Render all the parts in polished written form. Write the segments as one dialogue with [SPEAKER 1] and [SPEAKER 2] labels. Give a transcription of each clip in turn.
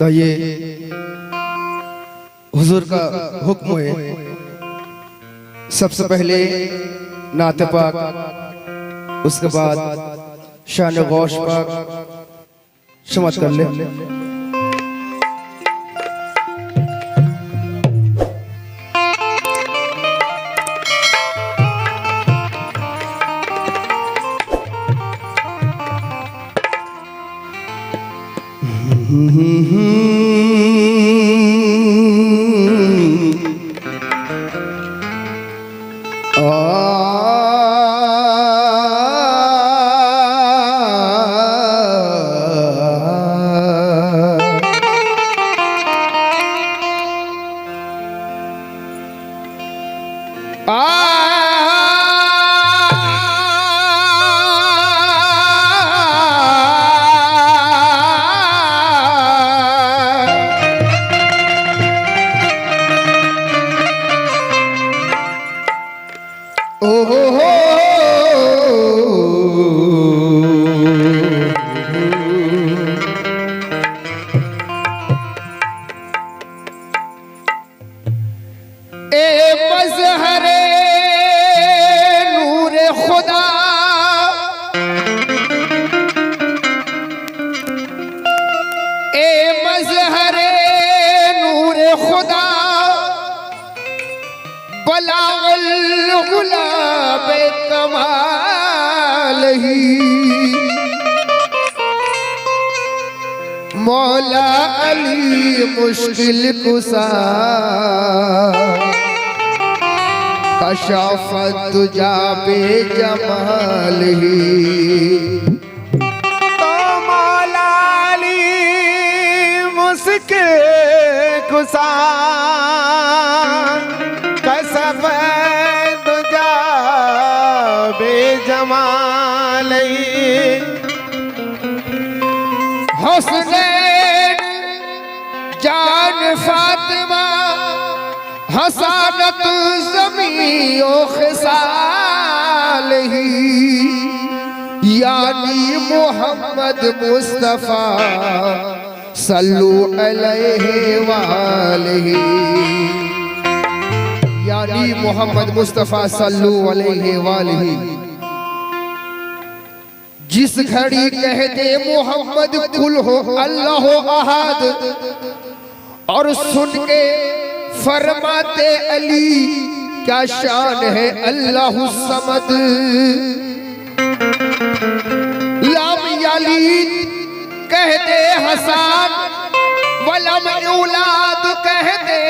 [SPEAKER 1] तो ये हुजूर का हुक्म है, सबसे पहले नात पाक, उसके बाद शान गौश पाक समाप्त कर ले। मौला अली मुश्किल कुसा कशाफत तुझा बेजमाल ही।
[SPEAKER 2] तो मौला अली मुश्किल कुसा कशाफत तुझा बेजमाल ही।
[SPEAKER 1] हुस्नैन जान फातिमा हसानत ज़मी ओ खिसाल ही, यानी मोहम्मद मुस्तफ़ा सल्लु अलैहि वालैहि, यानी मोहम्मद मुस्तफ़ा सल्लु अलैहि वालैहि। जिस घड़ी कहते मोहम्मद कुल हो अल्लाह अहद, और सुन के फरमाते अली क्या शान है अल्लाह समद। लाम यालीद कहते हसन, वलम औलाद कहते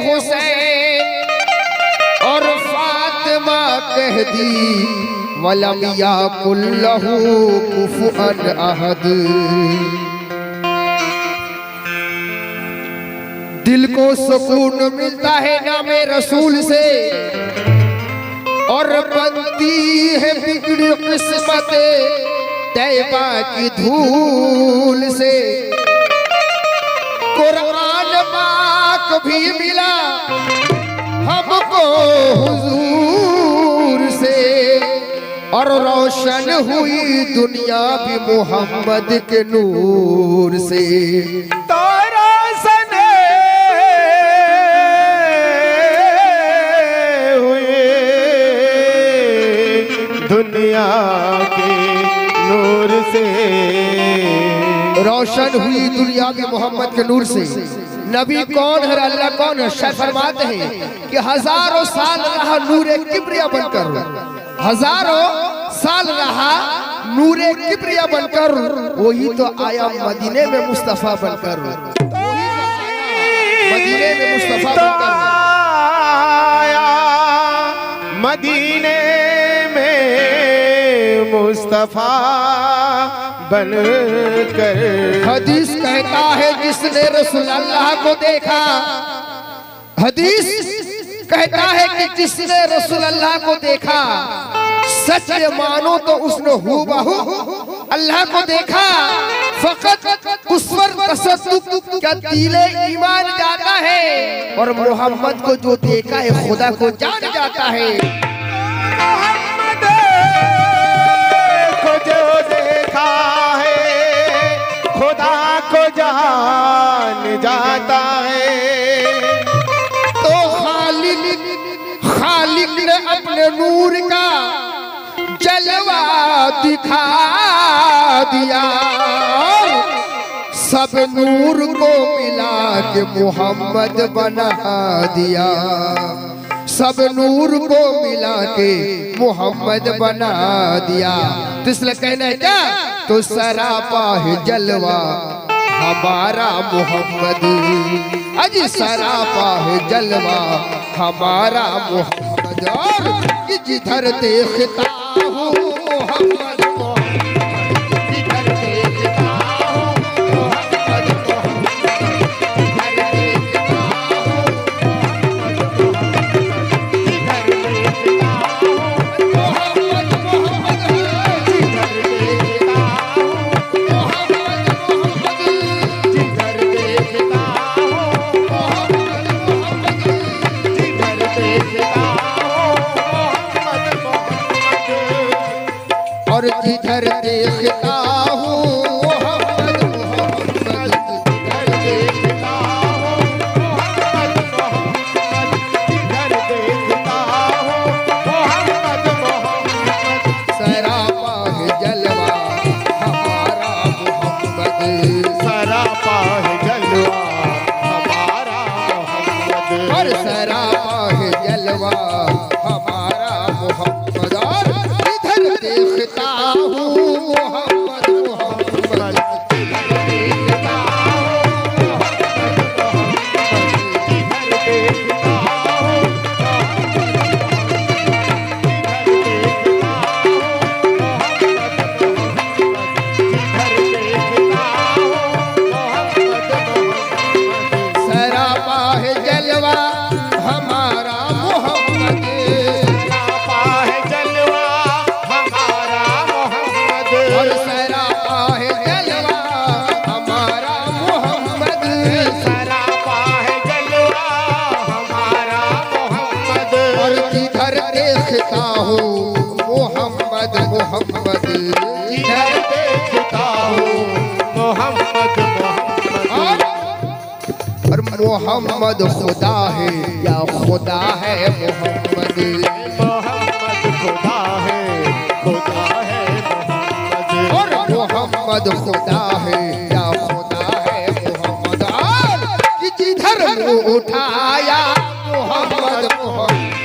[SPEAKER 1] हुसैन, और फातिमा कह दी वलम याकुल्लहु कुफुअन अहद। दिल को सुकून मिलता है नामे रसूल से, और बनती है बिगड़ी किस्मत तैबा की धूल से। कुरान पाक भी मिला हमको हुजूर से, और रोशन हुई दुनिया भी मोहम्मद के नूर से।
[SPEAKER 2] तो रोशन हुई दुनिया के नूर से,
[SPEAKER 1] रोशन हुई दुनिया भी मोहम्मद के नूर से। नबी कौन है, अल्लाह कौन है? शायद फरमाते हैं कि हजारों साल रहा नूरे किब्रिया बनकर, हजारों साल रहा नूरे किब्रिया बनकर, वही तो आया मदीने में मुस्तफा बनकर, मदीने में मुस्तफा बनकर
[SPEAKER 2] आया मदीने में मुस्तफा बनकर।
[SPEAKER 1] हदीस कहता है जिसने रसूल अल्लाह को देखा, हदीस कहता है कि जिसने रसूल अल्लाह को देखा, सच मानो तो उसने हूबहू अल्लाह को देखा। फकत उस पर तसद्दुक क्या दिले ईमान जाता है, और मोहम्मद को जो देखा है खुदा को जान जाता है।
[SPEAKER 2] मोहम्मद को जो देखा है खुदा को जान जाता है।
[SPEAKER 1] तो खालिक ने अपने नूर का जलवा दिखा दिया, सब नूर को मिला के मोहम्मद बना दिया, सब नूर को मिला के मोहम्मद बना दिया। तो इसलिए कहना है क्या, तो सरापा है जलवा हमारा मोहम्मद, अजी सरापा है जलवा हमारा मोहम्मद। और जिधर देखता हूँ मोहम्मद, जिधर देखता हूँ मोहम्मद, जिधर देखता हूँ और जिधर देखता हूँ मोहम्मद मोहम्मद, जिधर देखता हूँ मोहम्मद मोहम्मद, जिधर देखता हूँ मोहम्मद मोहम्मद। सरापा है जलवा हमारा मोहम्मद,
[SPEAKER 2] सरापा है जलवा हमारा मोहम्मद।
[SPEAKER 1] और सरापा है जलवा हमारा मोहम्मद। और जिधर देखता हूँ मोहम्मद मोहम्मद, जिधर देखता हूँ मोहम्मद मोहम्मद, जिधर देखता हूँ सरापा है जलवा हमारा मोहम्मद,
[SPEAKER 2] सरापा है जलवा हमारा मोहम्मद।
[SPEAKER 1] और सरापा है जलवा हमारा मोहम्मद,
[SPEAKER 2] सरापा है जलवा हमारा मोहम्मद।
[SPEAKER 1] और जिधर देखता हूँ मोहम्मद मोहम्मद,
[SPEAKER 2] जिधर देखता हूँ मोहम्मद मोहम्मद।
[SPEAKER 1] और मोहम्मद खुदा है या खुदा है मोहम्मद,
[SPEAKER 2] मोहम्मद खुदा है मोहम्मद।
[SPEAKER 1] और मोहम्मद खुदा है या खुदा है मोहम्मद। और जिधर मुँह उठाया मोहम्मद मोहम्मद,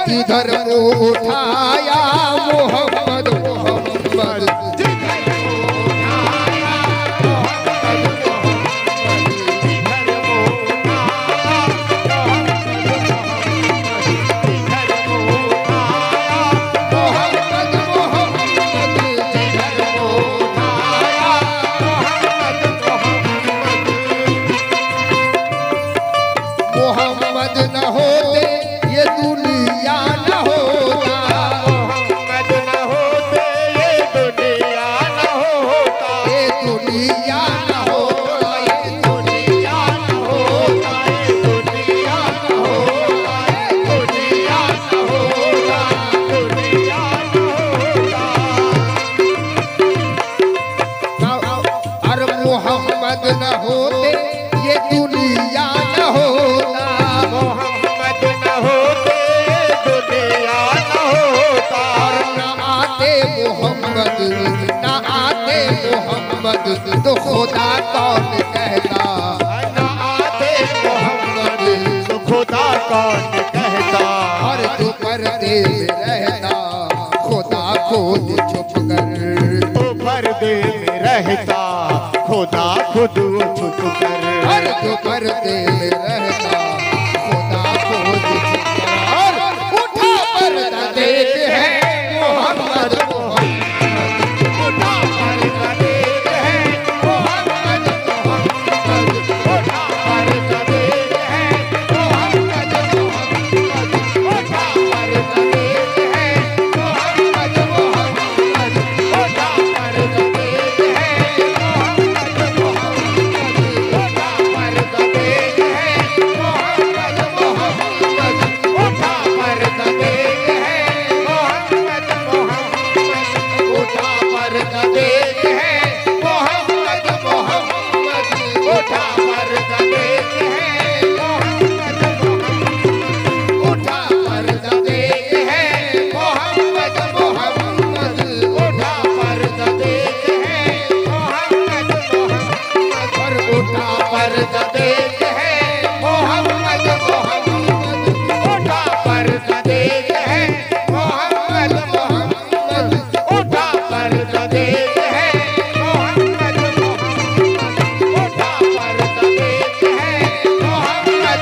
[SPEAKER 1] जिधर मुँह उठाया मोहम्मद मोहम्मद, मोहम्मद न होते ये दुनिया न होता,
[SPEAKER 2] मोहम्मद न होते ये दुनिया न होता।
[SPEAKER 1] ये दुनिया न होता, ये दुनिया न होता,
[SPEAKER 2] ये दुनिया न होता, ये दुनिया न होता, दुनिया न होता।
[SPEAKER 1] मोहम्मद न होते ये दुनिया न होता,
[SPEAKER 2] मोहम्मद न होते दुनिया न होता।
[SPEAKER 1] और न आते मोहम्मद, न आते मोहम्मद तो खुदा कौन कहता,
[SPEAKER 2] न आते मोहम्मद तो खुदा कौन कहता।
[SPEAKER 1] और जो पर्दे में रहता खुदा खुद छुप कर,
[SPEAKER 2] तो पर्दे में रहता खुदा खुद छुप कर।
[SPEAKER 1] और जो पर्दे में रहता खुदा खुद छुप कर। और उठा पर्दा देते हैं मोहम्मद मोहम्मद,
[SPEAKER 2] उठा पर्दा देते हैं मोहम्मद मोहम्मद, उठा पर्दा देते हैं मोहम्मद मोहम्मद, उठा पर्दा देते हैं मोहम्मद मोहम्मद, उठा पर्दा देते हैं मोहम्मद मोहम्मद, उठा पर्दा देते हैं मोहम्मद मोहम्मद, उठा पर्दा देते हैं मोहम्मद मोहम्मद, उठा पर्दा देते हैं मोहम्मद मोहम्मद, उठा पर्दा देते हैं मोहम्मद मोहम्मद, उठा पर्दा देते हैं मोहम्मद मोहम्मद, उठा पर्दा देते हैं मोहम्मद मोहम्मद, और उठा पर्दा देते हैं मोहम्मद मोहम्मद, उठा पर्दा देते हैं मोहम्मद मोहम्मद, उठा पर्दा देते हैं मोहम्मद मोहम्मद, उठा पर्दा देते हैं मोहम्मद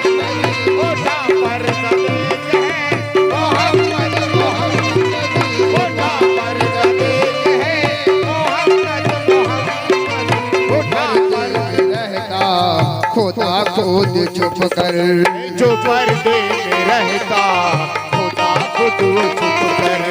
[SPEAKER 2] मोहम्मद, उठा पर्दा देते हैं मोहम्मद मोहम्मद, उठा पर्दा देते हैं मोहम्मद मोहम्मद, उठा पर्दा
[SPEAKER 1] रहता खुदा खुद छुप कर,
[SPEAKER 2] जो पर्दे में रहता खुदा खुद छुप कर।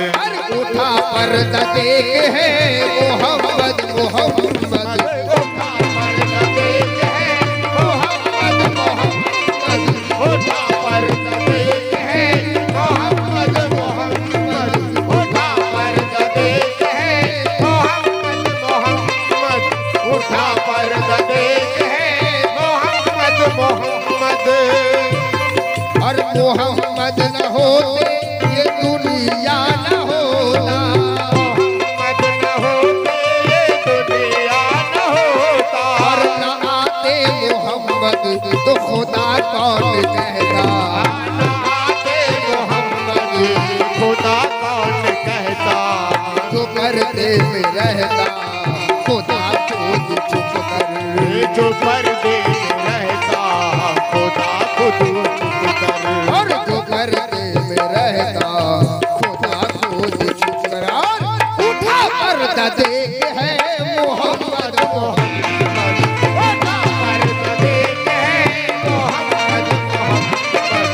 [SPEAKER 1] उठा पर्दा देख है मोहम्मद मोहम्मद,
[SPEAKER 2] उठा पर्दा देते हैं मोहम्मद मोहम्मद, उठा पर्दा देते हैं मोहम्मद मोहम्मद, उठा पर्दा देते हैं मोहम्मद मोहम्मद, उठा पर्दा देते हैं मोहम्मद मोहम्मद।
[SPEAKER 1] और मोहम्मद न होते ये दुनिया न होता,
[SPEAKER 2] मोहम्मद न होते ये दुनिया न होता।
[SPEAKER 1] और न आते मोहम्मद तो खुदा कौन कहता,
[SPEAKER 2] न आते मोहम्मद खुदा कौन कहता।
[SPEAKER 1] जो पर्दे में रहता खुदा खुद छुप कर,
[SPEAKER 2] जो पर्दे में रहता खुदा खुद छुप कर।
[SPEAKER 1] और जो पर्दे में रहता खुदा खुद छुप कर। और उठा पर्दा देख है मोहम्मद मोहम्मद,
[SPEAKER 2] उठा पर्दा देते हैं मोहम्मद मोहम्मद,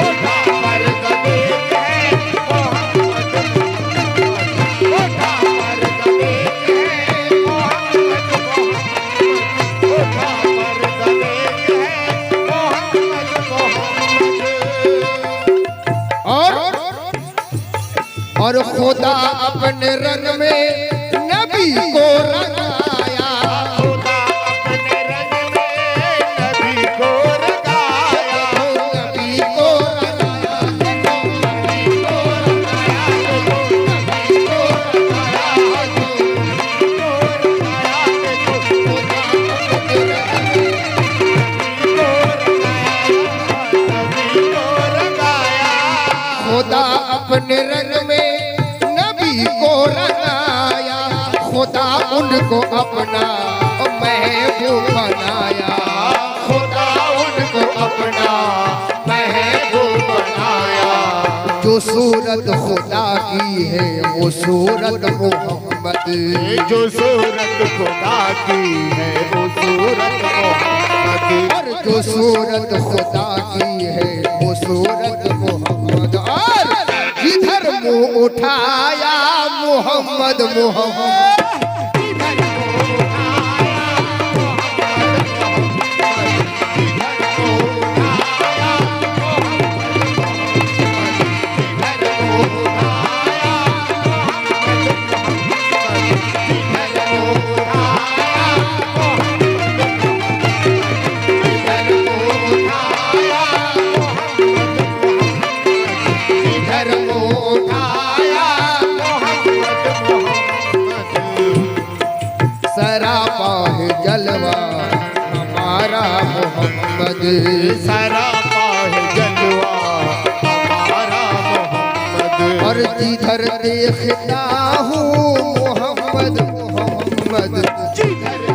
[SPEAKER 2] उठा पर्दा देते हैं मोहम्मद मोहम्मद, उठा पर्दा देते हैं मोहम्मद मोहम्मद, उठा पर्दा देते हैं मोहम्मद मोहम्मद।
[SPEAKER 1] और खुदा अपने रंग में नबी को रंगाया,
[SPEAKER 2] खुदा अपने रंग में नबी को रंगाया,
[SPEAKER 1] नबी को रंगाया,
[SPEAKER 2] नबी को रंगाया, नबी को रंगाया, नबी को रंगाया,
[SPEAKER 1] खुदा अपने रंग में नबी को रंगाया, खुदा उनको अपना महबूब बनाया,
[SPEAKER 2] खुदा उनको अपना महबूब बनाया।
[SPEAKER 1] जो सूरत खुदा की है वो सूरत मोहम्मद,
[SPEAKER 2] जो सूरत खुदा की है वो सूरत मोहम्मद,
[SPEAKER 1] और जो सूरत खुदा की है वो सूरत मोहम्मद। और जिधर मुंह उठाया मोहम्मद मोहम्मद, सरापा है जलवा हमारा मोहम्मद,
[SPEAKER 2] सरापा है जलवा हमारा मोहम्मद।
[SPEAKER 1] और जिधर देखता हूँ मोहम्मद मोहम्मद,
[SPEAKER 2] जिधर